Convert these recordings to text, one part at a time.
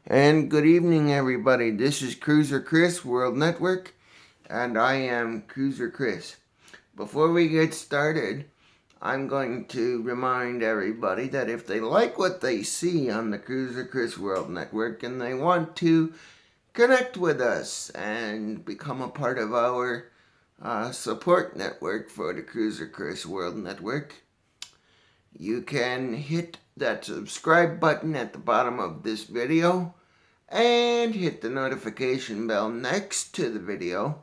And good evening, everybody. This is Cruiser Chris, World Network, and I am Cruiser Chris. Before we get started, I'm going to remind everybody that if they like what they see on the Cruiser Chris World Network and they want to connect with us and become a part of our support network for the Cruiser Chris World Network, you can hit that subscribe button at the bottom of this video and hit the notification bell next to the video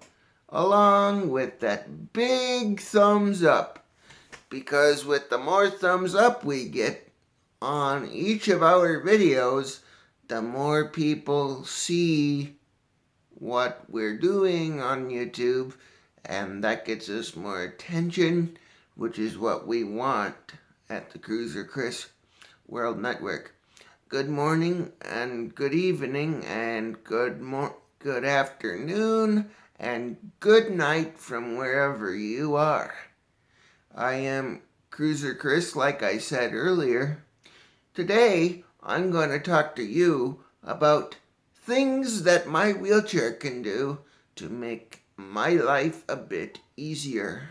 along with that big thumbs up, because with the more thumbs up we get on each of our videos, the more people see what we're doing on YouTube, and that gets us more attention, which is what we want at the Cruiser Chris World Network. Good morning and good evening and good afternoon and good night from wherever you are. I am Cruiser Chris, like I said earlier. Today, I'm going to talk to you about things that my wheelchair can do to make my life a bit easier.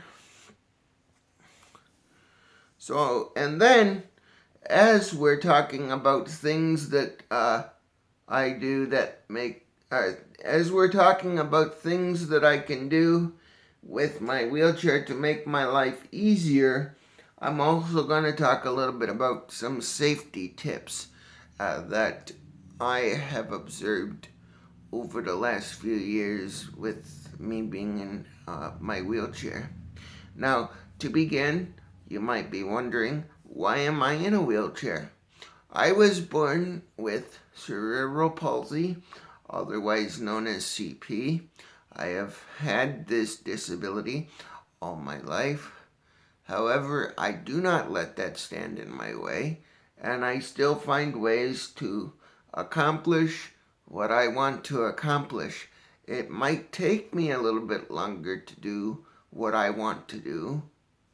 And then, as we're talking about things that I do that make, as we're talking about things that I can do with my wheelchair to make my life easier, I'm also going to talk a little bit about some safety tips that I have observed over the last few years with me being in my wheelchair. Now, to begin, you might be wondering, why am I in a wheelchair? I was born with cerebral palsy, otherwise known as CP. I have had this disability all my life. However, I do not let that stand in my way, and I still find ways to accomplish what I want to accomplish. It might take me a little bit longer to do what I want to do,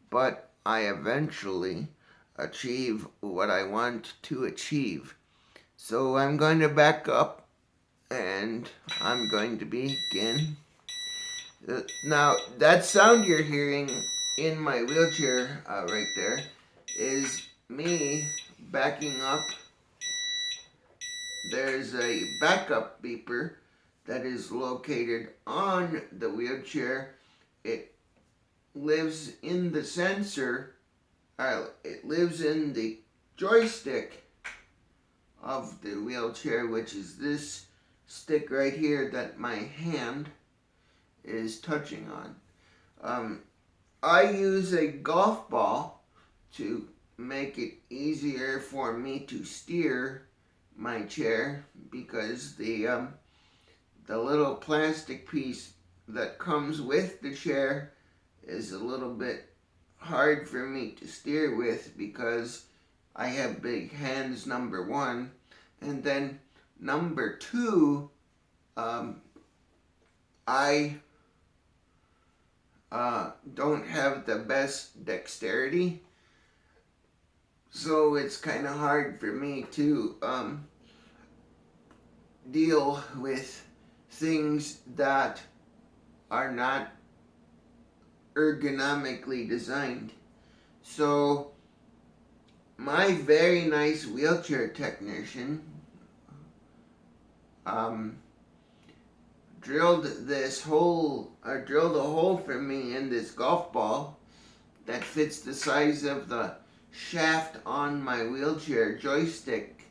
but I eventually achieve what I want to achieve. So I'm going to back up and I'm going to begin. Now, that sound you're hearing in my wheelchair right there is me backing up. There's a backup beeper that is located on the wheelchair. It lives in the sensor. It lives in the joystick of the wheelchair, which is this stick right here that my hand is touching on. I use a golf ball to make it easier for me to steer my chair, because the little plastic piece that comes with the chair is a little bit hard for me to steer with, because I have big hands, number one, and then number two, I don't have the best dexterity, so it's kind of hard for me to deal with things that are not ergonomically designed. So my very nice wheelchair technician drilled a hole for me in this golf ball that fits the size of the shaft on my wheelchair joystick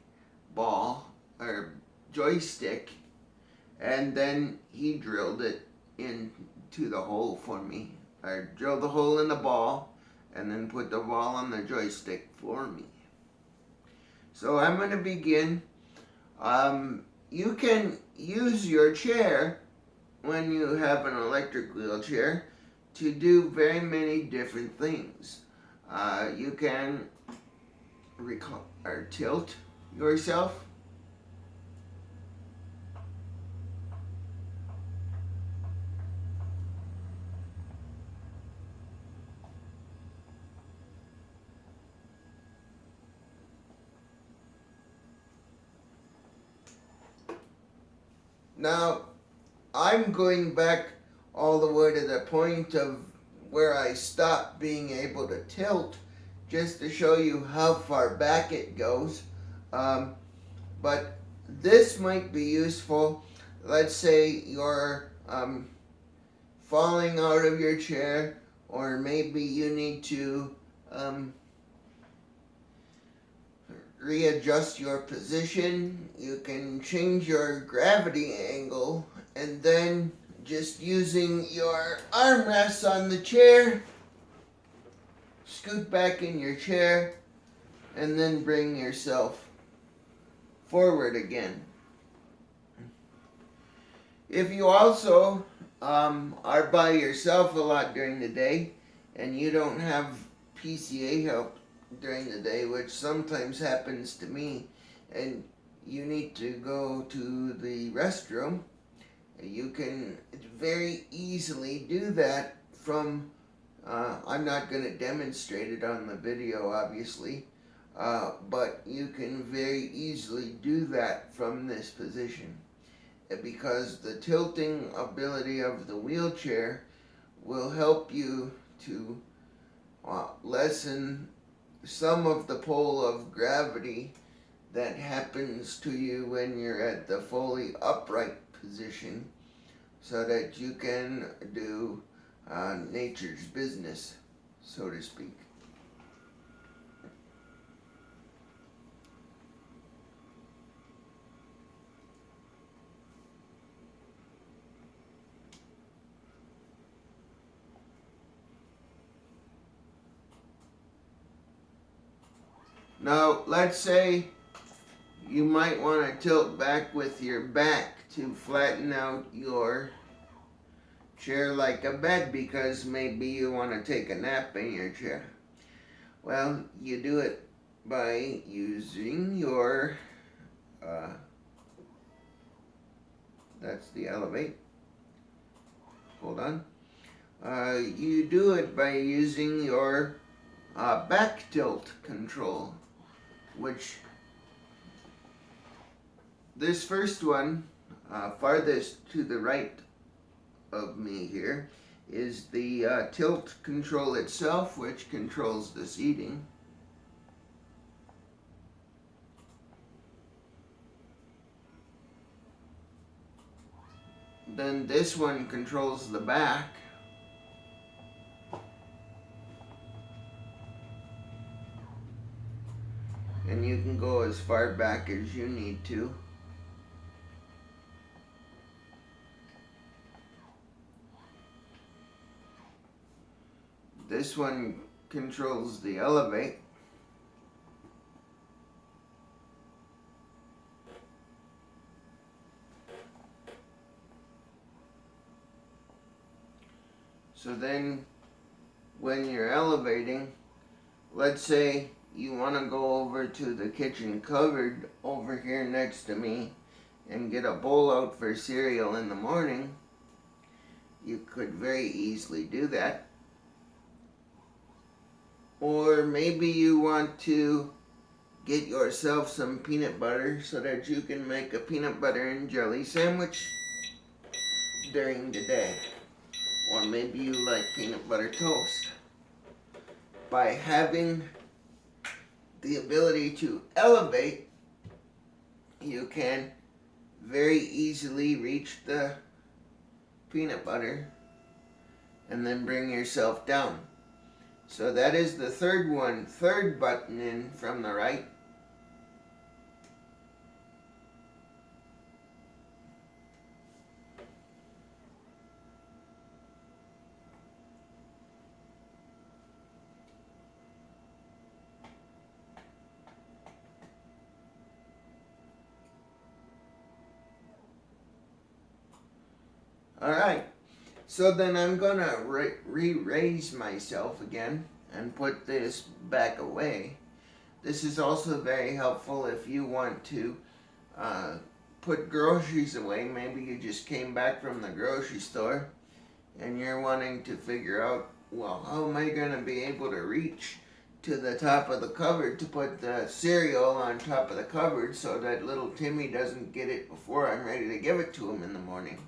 ball, or joystick, and then he drilled it into the hole for me. I drilled the hole in the ball and then put the ball on the joystick for me. So I'm going to begin. You can use your chair when you have an electric wheelchair to do very many different things. You can tilt yourself. Now, I'm going back all the way to the point of where I stopped being able to tilt, just to show you how far back it goes. But this might be useful. Let's say you're falling out of your chair, or maybe you need to readjust your position. You can change your gravity angle, and then just using your armrests on the chair, scoot back in your chair, and then bring yourself forward again. If you also are by yourself a lot during the day, and you don't have PCA help during the day, which sometimes happens to me, and you need to go to the restroom, you can very easily do that from, I'm not going to demonstrate it on the video obviously, but you can very easily do that from this position, because the tilting ability of the wheelchair will help you to lessen some of the pull of gravity that happens to you when you're at the fully upright position, so that you can do nature's business, so to speak. Now, let's say you might want to tilt back with your back to flatten out your chair like a bed, because maybe you want to take a nap in your chair. Well, you do it by using your, that's the elevate. Hold on. You do it by using your back tilt control, which this first one, farthest to the right of me here, is the tilt control itself, which controls the seating. Then this one controls the back. And you can go as far back as you need to. This one controls the elevate. So then when you're elevating, let's say you want to go over to the kitchen cupboard over here next to me and get a bowl out for cereal in the morning, you could very easily do that. Or maybe you want to get yourself some peanut butter so that you can make a peanut butter and jelly sandwich during the day. Or maybe you like peanut butter toast. By having the ability to elevate, you can very easily reach the peanut butter and then bring yourself down. So that is the third button in from the right. Alright, so then I'm going to re-raise myself again and put this back away. This is also very helpful if you want to put groceries away. Maybe you just came back from the grocery store and you're wanting to figure out, well, how am I going to be able to reach to the top of the cupboard to put the cereal on top of the cupboard so that little Timmy doesn't get it before I'm ready to give it to him in the morning.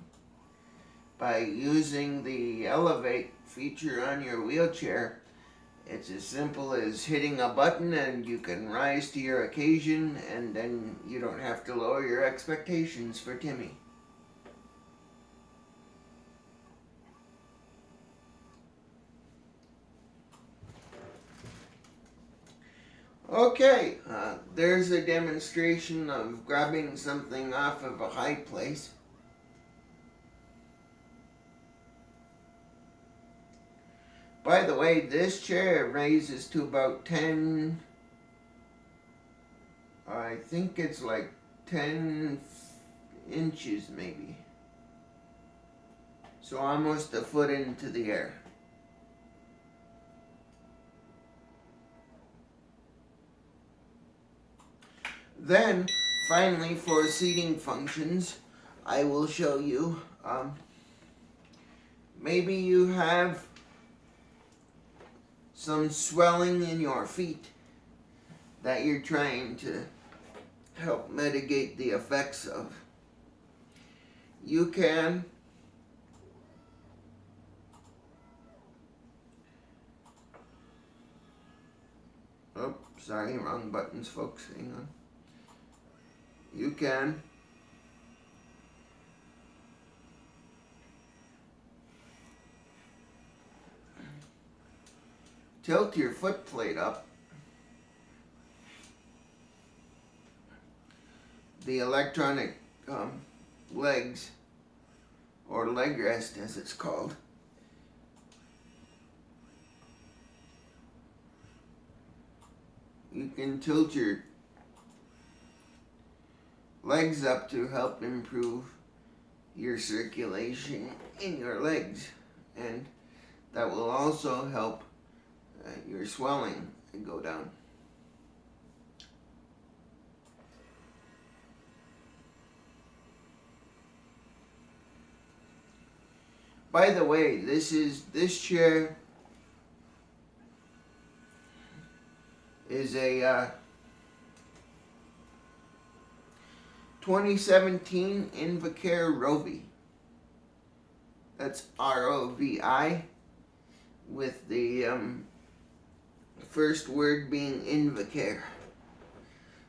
By using the elevate feature on your wheelchair, it's as simple as hitting a button and you can rise to your occasion, and then you don't have to lower your expectations for Timmy. Okay, there's a demonstration of grabbing something off of a high place. By the way, this chair raises to about 10, I think it's like 10 inches maybe. So almost a foot into the air. Then, finally, for seating functions, I will show you, maybe you have some swelling in your feet that you're trying to help mitigate the effects of. You can sorry, wrong buttons, folks, hang on. You can tilt your foot plate up. The electronic legs, or leg rest as it's called, you can tilt your legs up to help improve your circulation in your legs, and that will also help your swelling go down. By the way, this chair is a 2017 Invacare Rovi. That's ROVI, with the first word being Invacare.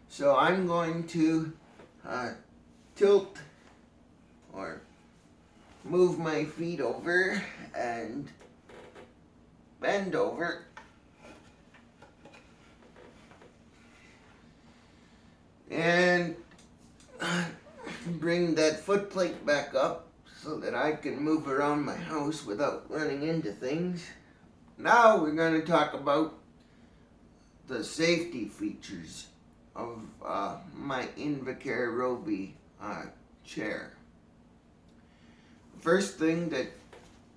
So I'm going to tilt or move my feet over and bend over. And bring that foot plate back up so that I can move around my house without running into things. Now we're going to talk about the safety features of my Invacare Rovi chair. First thing that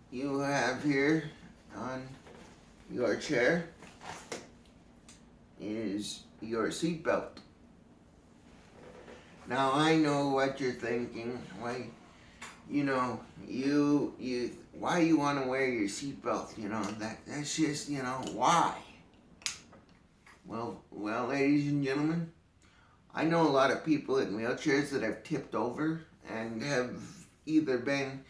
you have here on your chair is your seatbelt. Now I know what you're thinking. Why, why you want to wear your seatbelt? That's just, why? Well, ladies and gentlemen, I know a lot of people in wheelchairs that have tipped over and have either been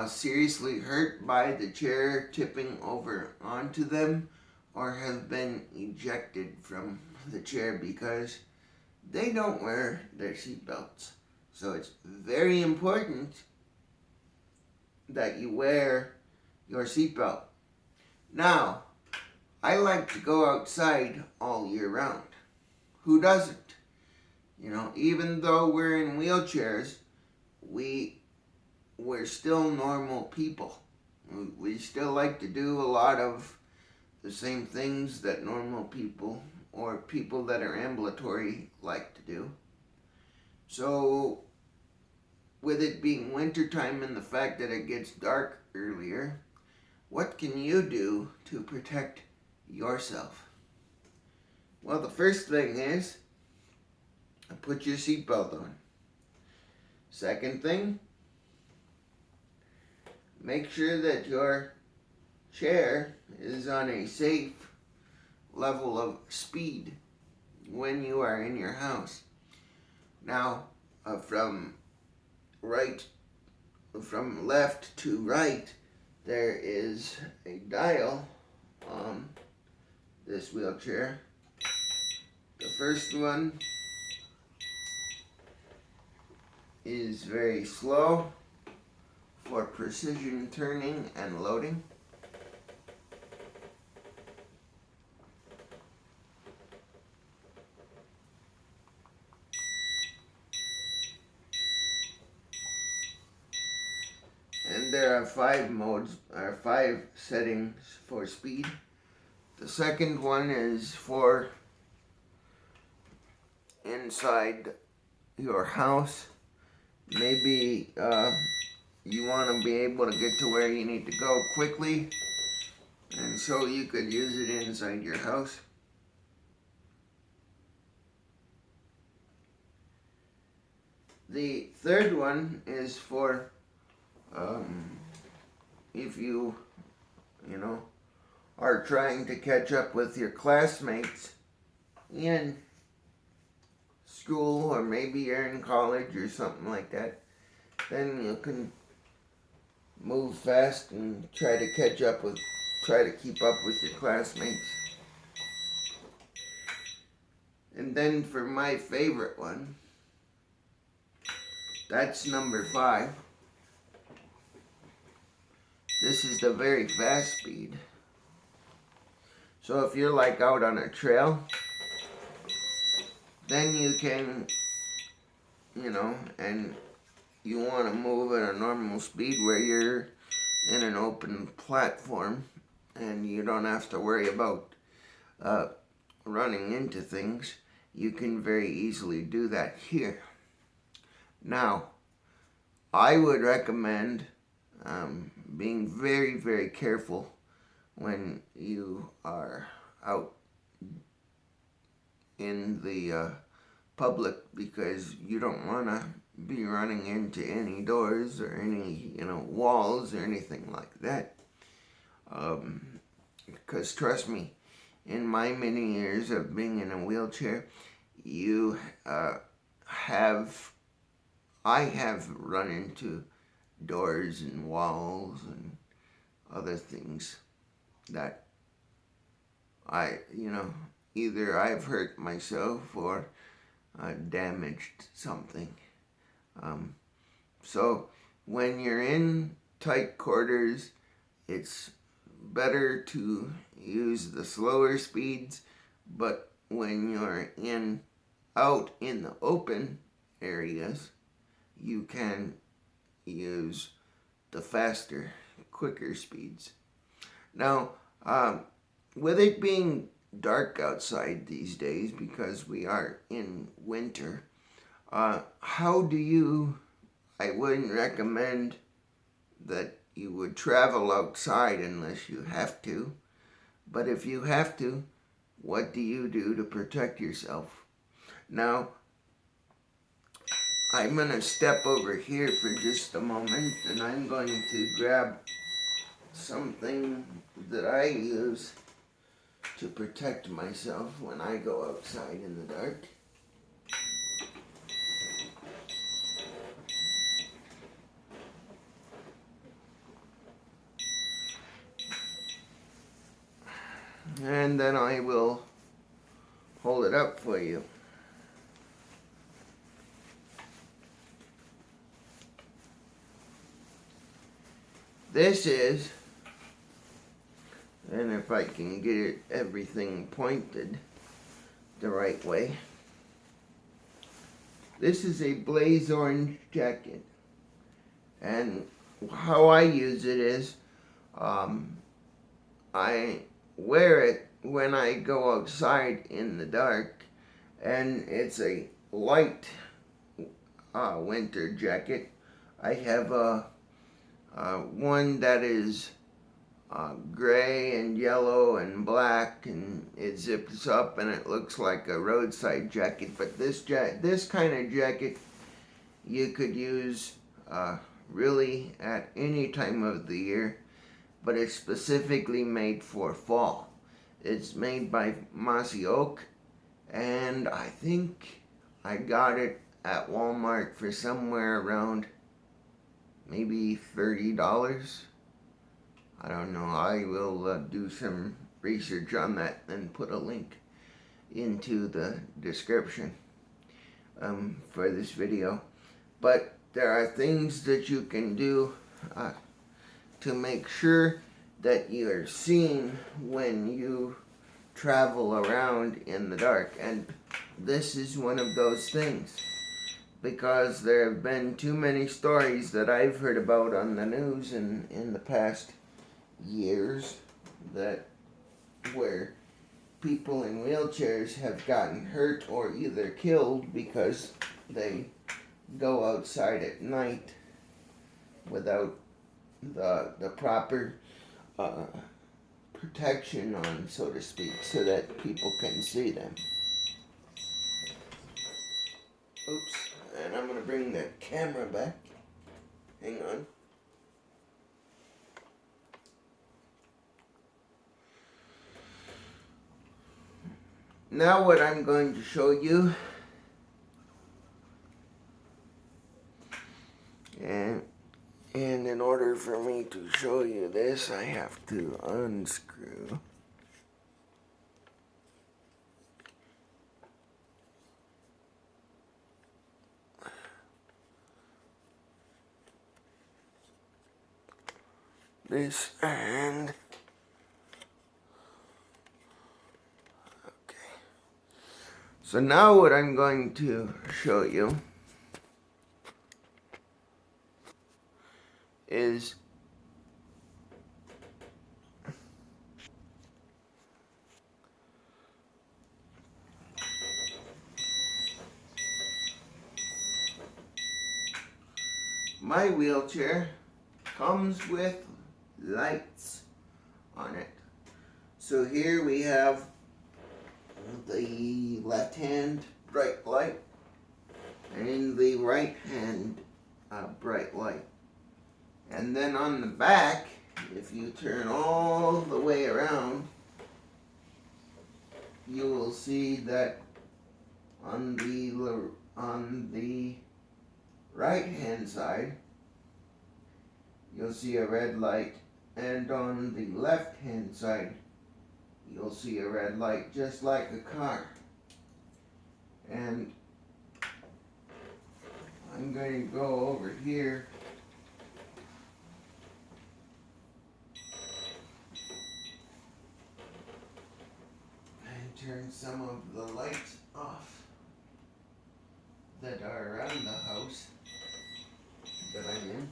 seriously hurt by the chair tipping over onto them, or have been ejected from the chair because they don't wear their seatbelts. So it's very important that you wear your seatbelt. Now, I like to go outside all year round. Who doesn't? Even though we're in wheelchairs, we're still normal people. We still like to do a lot of the same things that normal people or people that are ambulatory like to do. So, with it being wintertime and the fact that it gets dark earlier, what can you do to protect yourself? Well, the first thing is put your seatbelt on. Second thing, make sure that your chair is on a safe level of speed when you are in your house. Now, from left to right, there is a dial on this wheelchair. The first one is very slow for precision turning and loading. And there are 5 settings for speed. The second one is for inside your house. Maybe you want to be able to get to where you need to go quickly, and so you could use it inside your house. The third one is for if you are trying to catch up with your classmates in school, or maybe you're in college or something like that, then you can move fast and try to keep up with your classmates. And then for my favorite one, that's number 5. This is the very fast speed. So if you're like out on a trail, then you can, and you want to move at a normal speed where you're in an open platform and you don't have to worry about running into things, you can very easily do that here. Now, I would recommend being very, very careful when you are out in the public, because you don't want to be running into any doors or any walls or anything like that. Because trust me, in my many years of being in a wheelchair, I have run into doors and walls and other things that either I've hurt myself or damaged something. So when you're in tight quarters, it's better to use the slower speeds, but when you're out in the open areas, you can use the faster, quicker speeds. Now, with it being dark outside these days, because we are in winter, I wouldn't recommend that you would travel outside unless you have to. But if you have to, what do you do to protect yourself? Now, I'm going to step over here for just a moment, and I'm going to grab something that I use to protect myself when I go outside in the dark. And then I will hold it up for you. This is, and if I can get everything pointed the right way, this is a blaze orange jacket. And how I use it is, I wear it when I go outside in the dark, and it's a light winter jacket. I have one that is gray and yellow and black, and it zips up and it looks like a roadside jacket. But this kind of jacket you could use really at any time of the year, but it's specifically made for fall. It's made by Mossy Oak, and I think I got it at Walmart for somewhere around maybe $30. I don't know. I will do some research on that and put a link into the description for this video. But there are things that you can do to make sure that you are seen when you travel around in the dark. And this is one of those things, because there have been too many stories that I've heard about on the news in the past years that where people in wheelchairs have gotten hurt or either killed because they go outside at night without the proper protection on, so to speak, so that people can see them. Oops, and I'm going to bring the camera back. Hang on. Now what I'm going to show you, and in order for me to show you this, I have to unscrew this, and okay. So now what I'm going to show you is my wheelchair comes with lights on it. So here we have the left hand bright light and the right hand bright light. And then on the back, if you turn all the way around, you will see that on the right hand side, you'll see a red light, and on the left hand side, you'll see a red light, just like a car. And I'm going to go over here and turn some of the lights off that are around the house that I'm in,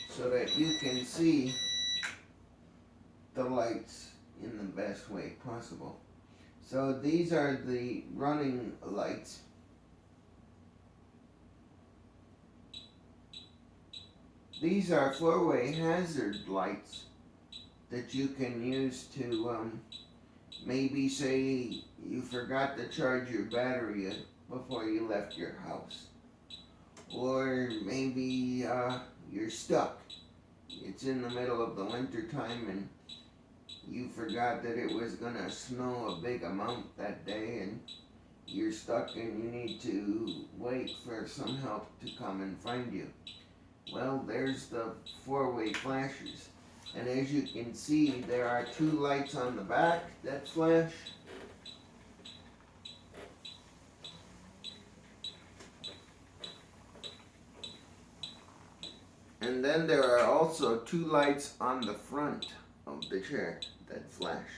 so that you can see the lights in the best way possible. So these are the running lights. These are four-way hazard lights that you can use to maybe say you forgot to charge your battery before you left your house. Or maybe you're stuck. It's in the middle of the winter time and you forgot that it was going to snow a big amount that day, and you're stuck and you need to wait for some help to come and find you. Well, there's the four-way flashers. And as you can see, there are two lights on the back that flash. And then there are also two lights on the front of the chair that flash.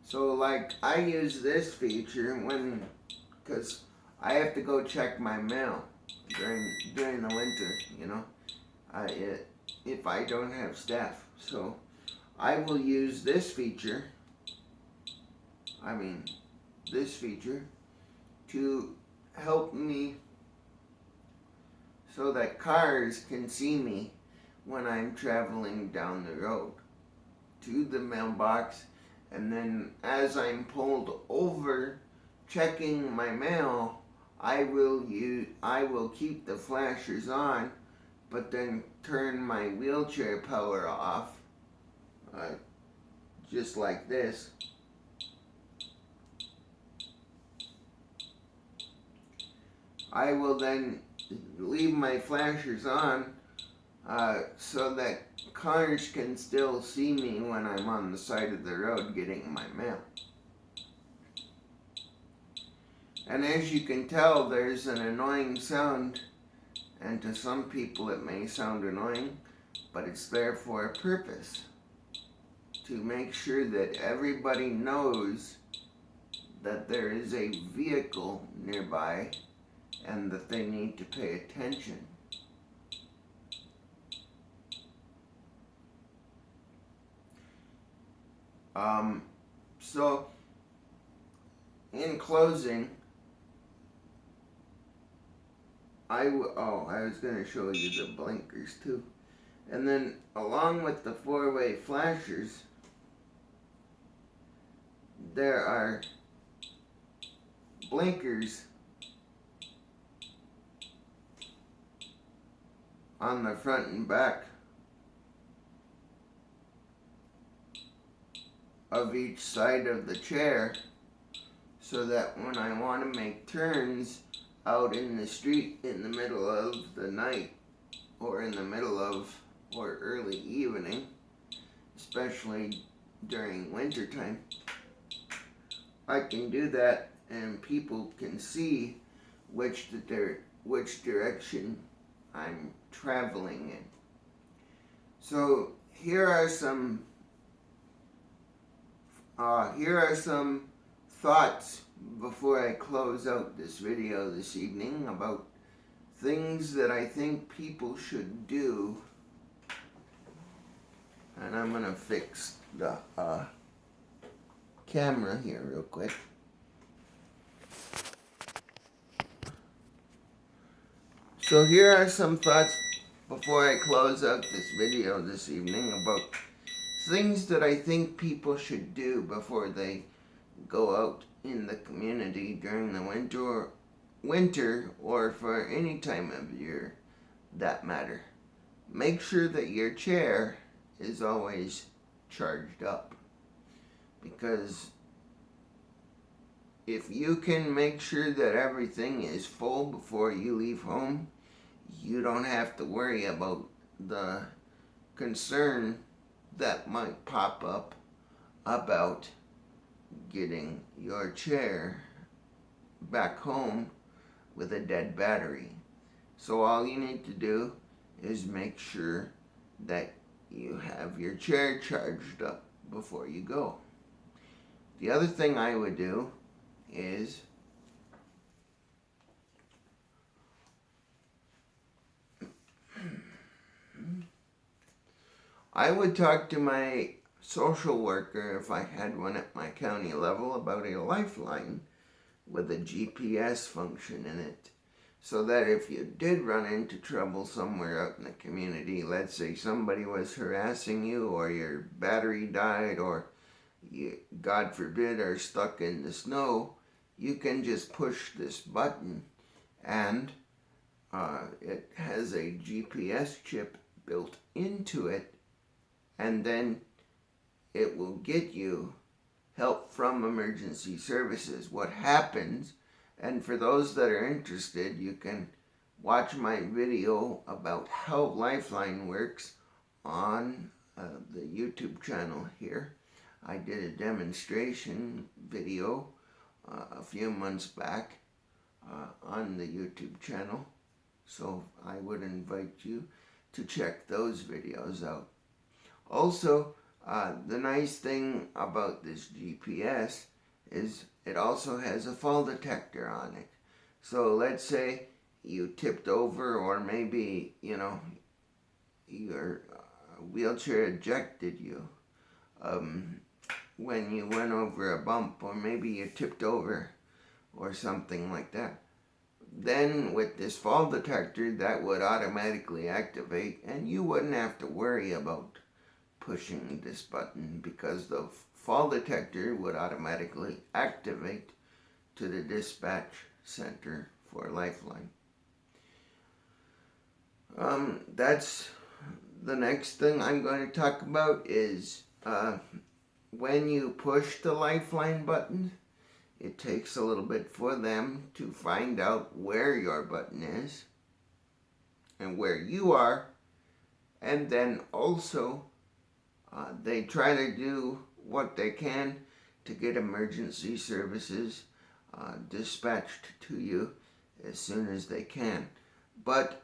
So like I use this feature because I have to go check my mail during the winter, you know, if I don't have staff. So I will use this feature, to help me so that cars can see me when I'm traveling down the road to the mailbox. And then as I'm pulled over checking my mail, I will keep the flashers on, but then turn my wheelchair power off, just like this, I will then leave my flashers on so that cars can still see me when I'm on the side of the road getting my mail. And as you can tell, there's an annoying sound, and to some people it may sound annoying, but it's there for a purpose. To make sure that everybody knows that there is a vehicle nearby and that they need to pay attention. So, in closing, I was going to show you the blinkers too. And then along with the four-way flashers, there are blinkers on the front and back of each side of the chair, so that when I want to make turns out in the street in the middle of the night or in the middle of or early evening, especially during wintertime, I can do that and people can see which direction I'm traveling in. So here are some thoughts before I close out this video this evening about things that I think people should do. And I'm going to fix the camera here real quick. So here are some thoughts before I close out this video this evening about things that I think people should do before they go out in the community during the winter or for any time of year that matter. Make sure that your chair is always charged up, because if you can make sure that everything is full before you leave home, you don't have to worry about the concern that might pop up about getting your chair back home with a dead battery. So all you need to do is make sure that you have your chair charged up before you go. The other thing I would do is I would talk to my social worker, if I had one at my county level, about a lifeline with a GPS function in it, so that if you did run into trouble somewhere out in the community, let's say somebody was harassing you, or your battery died, or you, God forbid, are stuck in the snow, you can just push this button and it has a GPS chip built into it, and then it will get you help from emergency services. What happens, and for those that are interested, you can watch my video about how Lifeline works on the YouTube channel here. I did a demonstration video a few months back on the YouTube channel, so I would invite you to check those videos out. Also, the nice thing about this GPS is it also has a fall detector on it. So let's say you tipped over, or maybe, your wheelchair ejected you when you went over a bump, or maybe you tipped over or something like that. Then with this fall detector, that would automatically activate, and you wouldn't have to worry about pushing this button, because the fall detector would automatically activate to the dispatch center for Lifeline. That's The next thing I'm going to talk about is when you push the lifeline button, it takes a little bit for them to find out where your button is and where you are, and then also they try to do what they can to get emergency services dispatched to you as soon as they can. But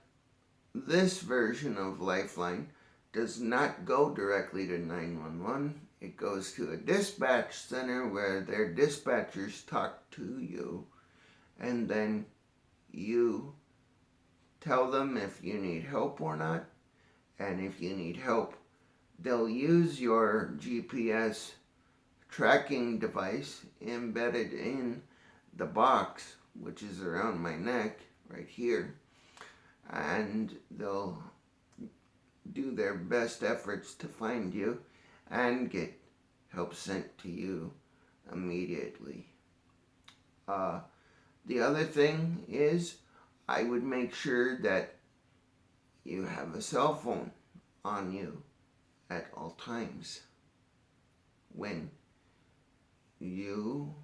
this version of Lifeline does not go directly to 911. It goes to a dispatch center where their dispatchers talk to you, and then you tell them if you need help or not. And if you need help, they'll use your GPS tracking device embedded in the box, which is around my neck right here, and they'll do their best efforts to find you and get help sent to you immediately. The other thing is, I would make sure that you have a cell phone on you at all times. When you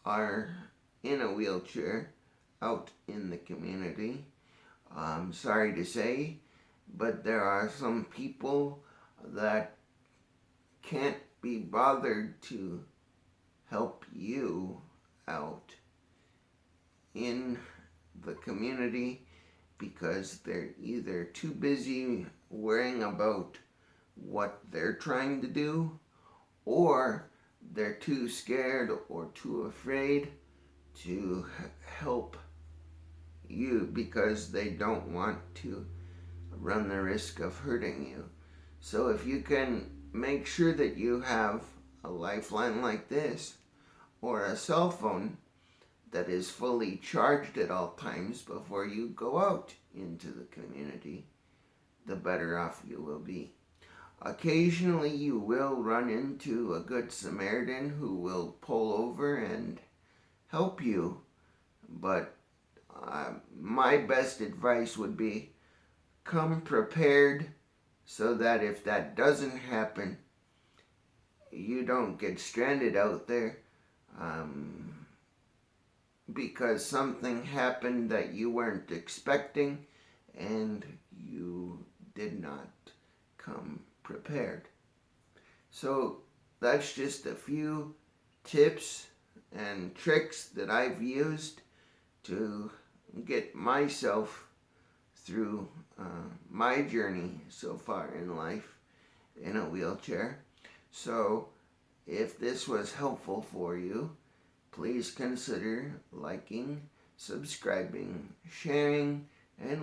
are in a wheelchair out in the community, I'm sorry to say, but there are some people that can't be bothered to help you out in the community because they're either too busy worrying about what they're trying to do, or they're too scared or too afraid to help you because they don't want to run the risk of hurting you. So if you can make sure that you have a lifeline like this, or a cell phone that is fully charged at all times before you go out into the community, the better off you will be. Occasionally you will run into a good Samaritan who will pull over and help you, but my best advice would be come prepared so that if that doesn't happen, you don't get stranded out there because something happened that you weren't expecting and you did not come prepared. So that's just a few tips and tricks that I've used to get myself through my journey so far in life in a wheelchair. So if this was helpful for you, please consider liking, subscribing, sharing, and